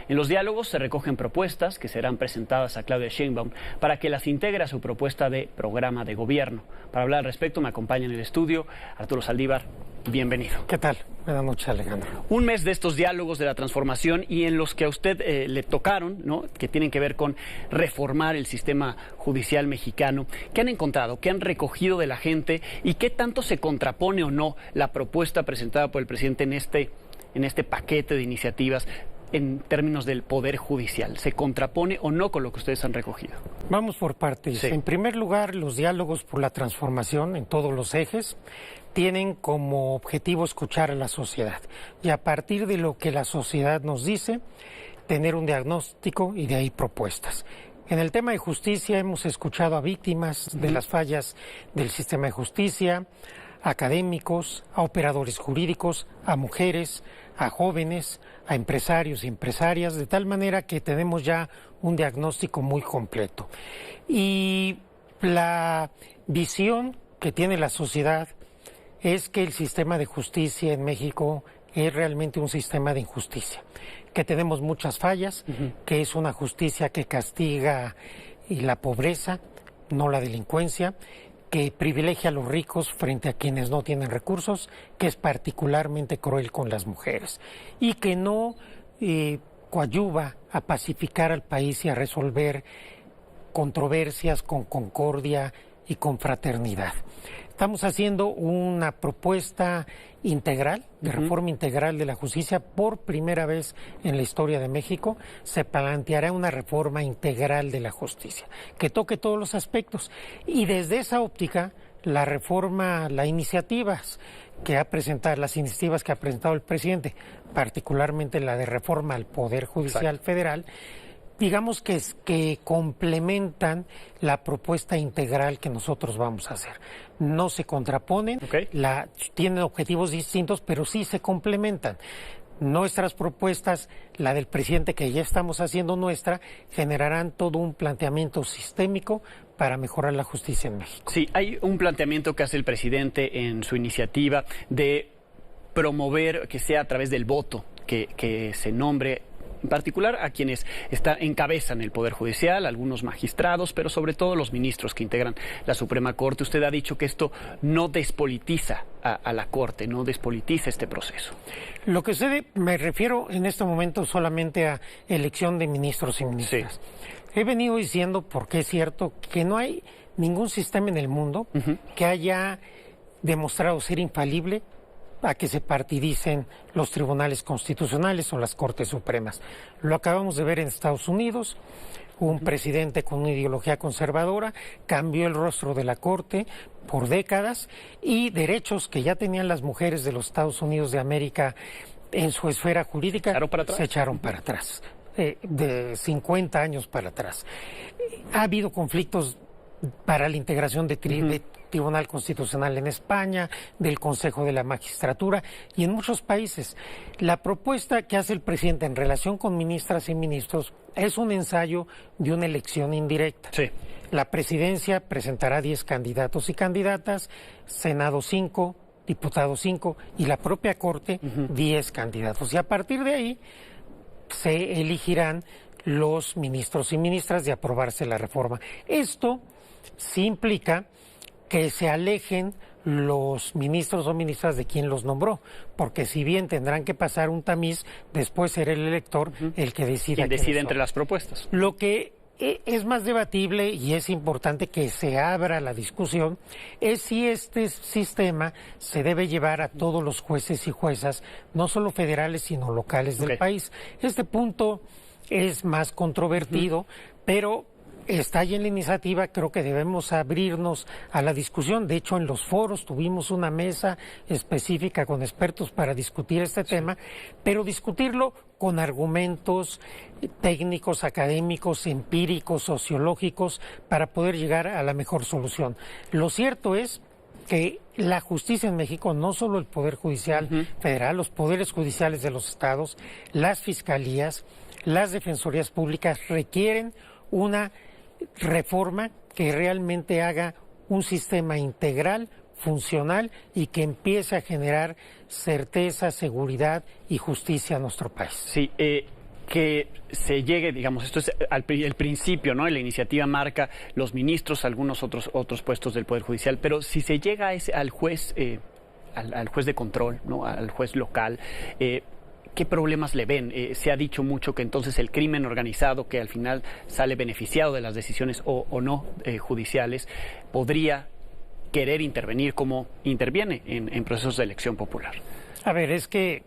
En los diálogos se recogen propuestas que serán presentadas a Claudia Sheinbaum para que las integre a su propuesta de programa de gobierno. Para hablar al respecto me acompaña en el estudio Arturo Saldívar. Bienvenido. ¿Qué tal? Buenas noches, Alejandro. Un mes de estos diálogos de la transformación y en los que a usted le tocaron, ¿no?, que tienen que ver con reformar el sistema judicial mexicano. ¿Qué han encontrado? ¿Qué han recogido de la gente? ¿Y qué tanto se contrapone o no la propuesta presentada por el presidente en este paquete de iniciativas en términos del Poder Judicial? ¿Se contrapone o no con lo que ustedes han recogido? Vamos por partes. Sí. En primer lugar, los diálogos por la transformación en todos los ejes tienen como objetivo escuchar a la sociedad y a partir de lo que la sociedad nos dice, tener un diagnóstico y de ahí propuestas. En el tema de justicia hemos escuchado a víctimas de las fallas del sistema de justicia, a académicos, a operadores jurídicos, a mujeres, a jóvenes, a empresarios y empresarias, de tal manera que tenemos ya un diagnóstico muy completo. Y la visión que tiene la sociedad es que el sistema de justicia en México es realmente un sistema de injusticia, que tenemos muchas fallas, que es una justicia que castiga la pobreza, no la delincuencia, que privilegia a los ricos frente a quienes no tienen recursos, que es particularmente cruel con las mujeres y que no coadyuva a pacificar al país y a resolver controversias con concordia y con fraternidad. Estamos haciendo una propuesta integral, de reforma integral de la justicia. Por primera vez en la historia de México se planteará una reforma integral de la justicia, que toque todos los aspectos. Y desde esa óptica, la reforma, las iniciativas que ha presentado el presidente, particularmente la de reforma al Poder Judicial Federal, digamos que complementan la propuesta integral que nosotros vamos a hacer. No se contraponen, tienen objetivos distintos, pero sí se complementan. Nuestras propuestas, la del presidente que ya estamos haciendo nuestra, generarán todo un planteamiento sistémico para mejorar la justicia en México. Sí, hay un planteamiento que hace el presidente en su iniciativa de promover que sea a través del voto, que se nombre en particular a quienes encabezan el Poder Judicial, algunos magistrados, pero sobre todo los ministros que integran la Suprema Corte. Usted ha dicho que esto no despolitiza a la Corte, no despolitiza este proceso. Lo que sucede, me refiero en este momento solamente a elección de ministros y ministras. Sí. He venido diciendo, porque es cierto, que no hay ningún sistema en el mundo que haya demostrado ser infalible a que se partidicen los tribunales constitucionales o las Cortes Supremas. Lo acabamos de ver en Estados Unidos, un presidente con una ideología conservadora cambió el rostro de la Corte por décadas y derechos que ya tenían las mujeres de los Estados Unidos de América en su esfera jurídica se echaron para atrás, de 50 años para atrás. Ha habido conflictos para la integración de Tribunal Constitucional en España, del Consejo de la Magistratura y en muchos países. La propuesta que hace el presidente en relación con ministras y ministros es un ensayo de una elección indirecta. Sí. La presidencia presentará 10 candidatos y candidatas, Senado 5, diputados 5 y la propia Corte 10 candidatos. Y a partir de ahí se elegirán los ministros y ministras de aprobarse la reforma. Esto sí implica que se alejen los ministros o ministras de quien los nombró, porque si bien tendrán que pasar un tamiz, después será el elector el que decida. Quien decide entre las propuestas. Lo que es más debatible y es importante que se abra la discusión es si este sistema se debe llevar a todos los jueces y juezas, no solo federales sino locales del país. Este punto es más controvertido, pero está ahí en la iniciativa. Creo que debemos abrirnos a la discusión. De hecho, en los foros tuvimos una mesa específica con expertos para discutir este tema, pero discutirlo con argumentos técnicos, académicos, empíricos, sociológicos, para poder llegar a la mejor solución. Lo cierto es que la justicia en México, no solo el Poder Judicial Federal, los poderes judiciales de los estados, las fiscalías, las defensorías públicas requieren una reforma que realmente haga un sistema integral, funcional y que empiece a generar certeza, seguridad y justicia a nuestro país. Sí, que se llegue, digamos, esto es el principio, ¿no? La iniciativa marca los ministros, algunos otros puestos del Poder Judicial, pero si se llega al juez, al juez de control, ¿no? Al juez local, ¿qué problemas le ven? Se ha dicho mucho que entonces el crimen organizado, que al final sale beneficiado de las decisiones o no judiciales, podría querer intervenir como interviene en procesos de elección popular. A ver, es que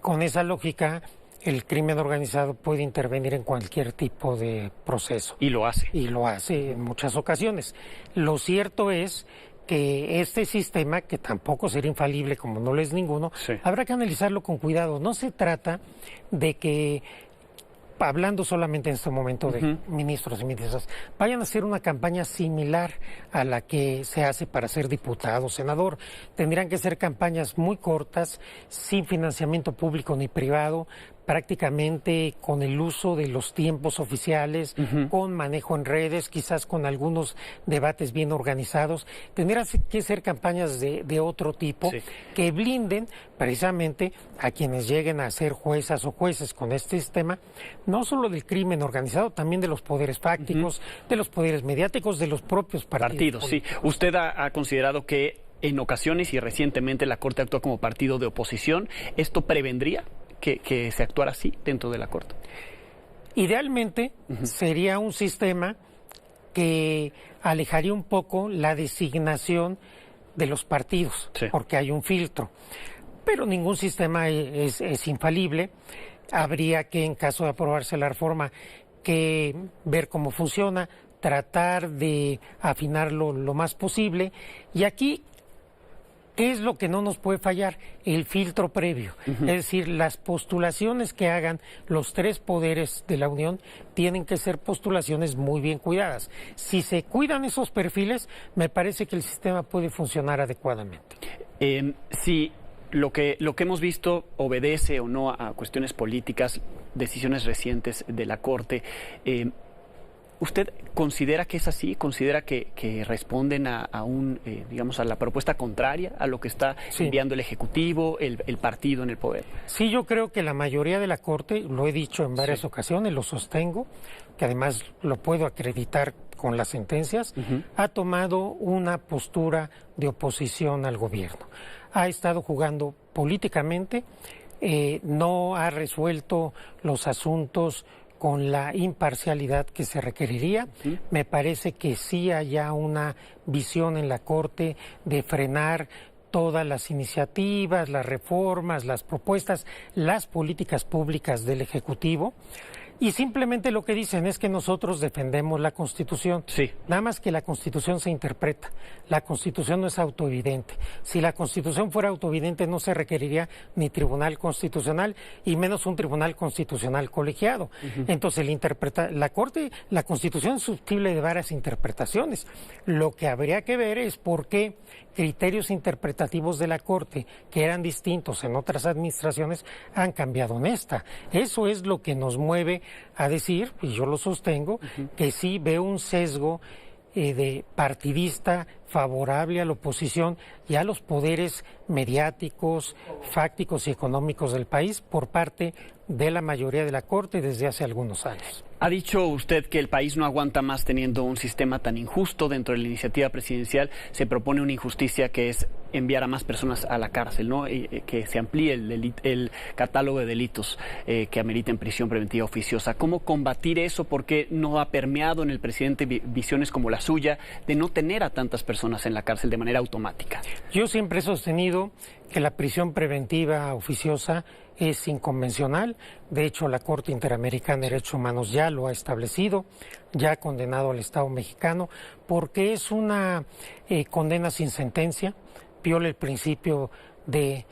con esa lógica el crimen organizado puede intervenir en cualquier tipo de proceso. Y lo hace. Y lo hace en muchas ocasiones. Lo cierto es que este sistema, que tampoco será infalible como no lo es ninguno, sí, habrá que analizarlo con cuidado. No se trata de que, hablando solamente en este momento de ministros y ministras, vayan a hacer una campaña similar a la que se hace para ser diputado o senador. Tendrían que ser campañas muy cortas, sin financiamiento público ni privado, prácticamente con el uso de los tiempos oficiales, con manejo en redes, quizás con algunos debates bien organizados. Tendrían que ser campañas de otro tipo, sí, que blinden precisamente a quienes lleguen a ser juezas o jueces con este sistema, no solo del crimen organizado, también de los poderes fácticos, de los poderes mediáticos, de los propios partidos. Sí. ¿Usted ha considerado que en ocasiones y recientemente la Corte actúa como partido de oposición? ¿Esto prevendría que se actuara así dentro de la Corte? Idealmente sería un sistema que alejaría un poco la designación de los partidos, sí, porque hay un filtro. Pero ningún sistema es infalible. Habría que, en caso de aprobarse la reforma, que ver cómo funciona, tratar de afinarlo lo más posible. Y aquí, ¿qué es lo que no nos puede fallar? El filtro previo. Es decir, las postulaciones que hagan los tres poderes de la Unión tienen que ser postulaciones muy bien cuidadas. Si se cuidan esos perfiles, me parece que el sistema puede funcionar adecuadamente. Si lo que hemos visto obedece o no a cuestiones políticas, decisiones recientes de la Corte, ¿usted considera que es así? ¿Considera que responden a digamos, a la propuesta contraria a lo que está enviando el Ejecutivo, el partido en el poder? Sí, yo creo que la mayoría de la Corte, lo he dicho en varias ocasiones, lo sostengo, que además lo puedo acreditar con las sentencias, ha tomado una postura de oposición al gobierno. Ha estado jugando políticamente, no ha resuelto los asuntos con la imparcialidad que se requeriría. Me parece que sí haya una visión en la Corte de frenar todas las iniciativas, las reformas, las propuestas, las políticas públicas del Ejecutivo. Y simplemente lo que dicen es que nosotros defendemos la Constitución. Sí. Nada más que la Constitución se interpreta. La Constitución no es autoevidente. Si la Constitución fuera autoevidente, no se requeriría ni Tribunal Constitucional y menos un Tribunal Constitucional colegiado. Entonces, la Corte, la Constitución es susceptible de varias interpretaciones. Lo que habría que ver es por qué criterios interpretativos de la Corte, que eran distintos en otras administraciones, han cambiado en esta. Eso es lo que nos mueve a decir, y yo lo sostengo, que sí veo un sesgo de partidista favorable a la oposición y a los poderes mediáticos, fácticos y económicos del país por parte de la mayoría de la Corte desde hace algunos años. Ha dicho usted que el país no aguanta más teniendo un sistema tan injusto. Dentro de la iniciativa presidencial se propone una injusticia que es enviar a más personas a la cárcel, ¿no? Y que se amplíe el catálogo de delitos que ameriten prisión preventiva oficiosa. ¿Cómo combatir eso? Porque no ha permeado en el presidente visiones como la suya de no tener a tantas personas en la cárcel de manera automática. Yo siempre he sostenido que la prisión preventiva oficiosa es inconvencional. De hecho, la Corte Interamericana de Derechos Humanos ya lo ha establecido, ya ha condenado al Estado mexicano, porque es una condena sin sentencia, viola el principio de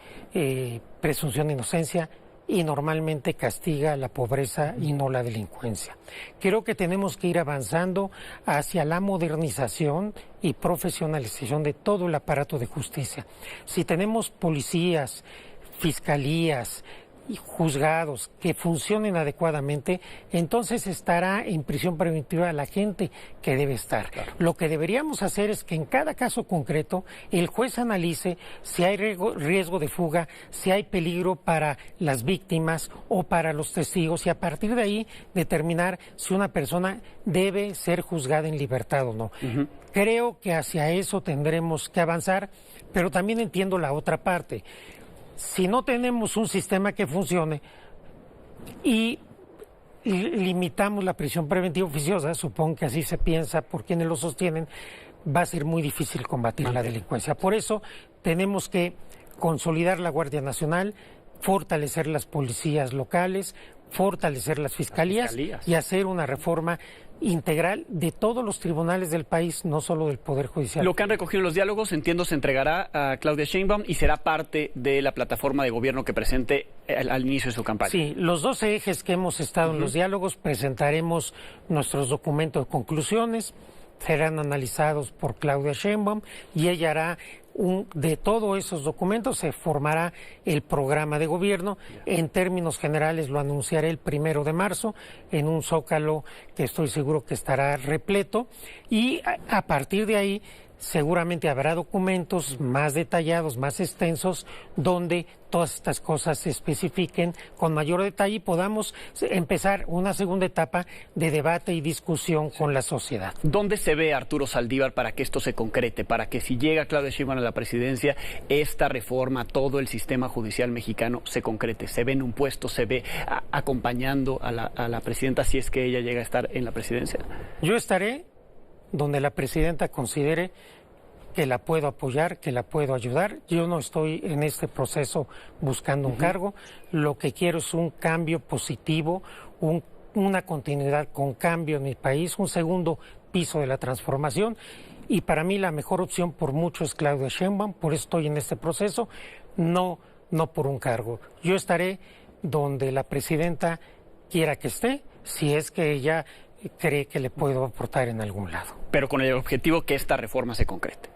presunción de inocencia y normalmente castiga la pobreza y no la delincuencia. Creo que tenemos que ir avanzando hacia la modernización y profesionalización de todo el aparato de justicia. Si tenemos policías, fiscalías, juzgados que funcionen adecuadamente, entonces estará en prisión preventiva la gente que debe estar. Claro. Lo que deberíamos hacer es que en cada caso concreto el juez analice si hay riesgo de fuga, si hay peligro para las víctimas o para los testigos, y a partir de ahí determinar si una persona debe ser juzgada en libertad o no. Creo que hacia eso tendremos que avanzar, pero también entiendo la otra parte. Si no tenemos un sistema que funcione y limitamos la prisión preventiva oficiosa, supongo que así se piensa por quienes lo sostienen, va a ser muy difícil combatir la delincuencia. Por eso tenemos que consolidar la Guardia Nacional, fortalecer las policías locales, fortalecer las fiscalías y hacer una reforma integral de todos los tribunales del país, no solo del Poder Judicial. Lo que han recogido en los diálogos, entiendo, se entregará a Claudia Sheinbaum y será parte de la plataforma de gobierno que presente al inicio de su campaña. Sí, los 12 ejes que hemos estado en los diálogos, presentaremos nuestros documentos de conclusiones, serán analizados por Claudia Sheinbaum y ella hará de todos esos documentos se formará el programa de gobierno. En términos generales lo anunciaré el 1 de marzo en un zócalo que estoy seguro que estará repleto, y a partir de ahí seguramente habrá documentos más detallados, más extensos, donde todas estas cosas se especifiquen con mayor detalle y podamos empezar una segunda etapa de debate y discusión con la sociedad. ¿Dónde se ve Arturo Saldívar para que esto se concrete, para que si llega Claudia Sheinbaum a la presidencia, esta reforma, todo el sistema judicial mexicano se concrete? ¿Se ve en un puesto, se ve acompañando a la presidenta si es que ella llega a estar en la presidencia? Yo estaré donde la presidenta considere que la puedo apoyar, que la puedo ayudar. Yo no estoy en este proceso buscando un cargo. Lo que quiero es un cambio positivo, una continuidad con cambio en mi país, un segundo piso de la transformación. Y para mí la mejor opción por mucho es Claudia Sheinbaum, por eso estoy en este proceso, no por un cargo. Yo estaré donde la presidenta quiera que esté, si es que ella cree que le puedo aportar en algún lado. Pero con el objetivo que esta reforma se concrete,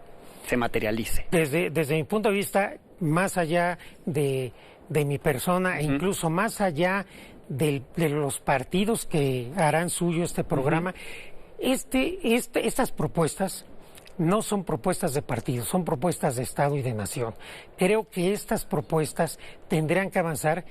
se materialice. Desde mi punto de vista, más allá de mi persona e incluso más allá de los partidos que harán suyo este programa, estas propuestas no son propuestas de partido, son propuestas de Estado y de nación. Creo que estas propuestas tendrán que avanzar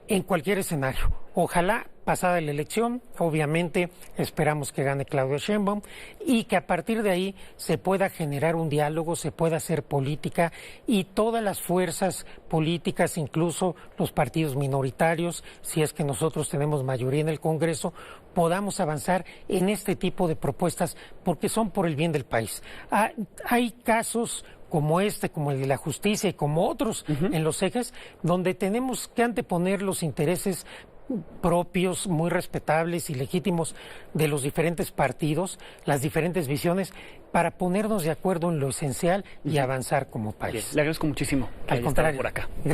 en cualquier escenario. Ojalá pasada la elección, obviamente esperamos que gane Claudia Sheinbaum y que a partir de ahí se pueda generar un diálogo, se pueda hacer política y todas las fuerzas políticas, incluso los partidos minoritarios, si es que nosotros tenemos mayoría en el Congreso, podamos avanzar en este tipo de propuestas porque son por el bien del país. Hay casos como como el de la justicia y como otros en los ejes, donde tenemos que anteponer los intereses propios, muy respetables y legítimos de los diferentes partidos, las diferentes visiones, para ponernos de acuerdo en lo esencial y avanzar como país. Bien, le agradezco muchísimo que haya estado por acá. Gracias.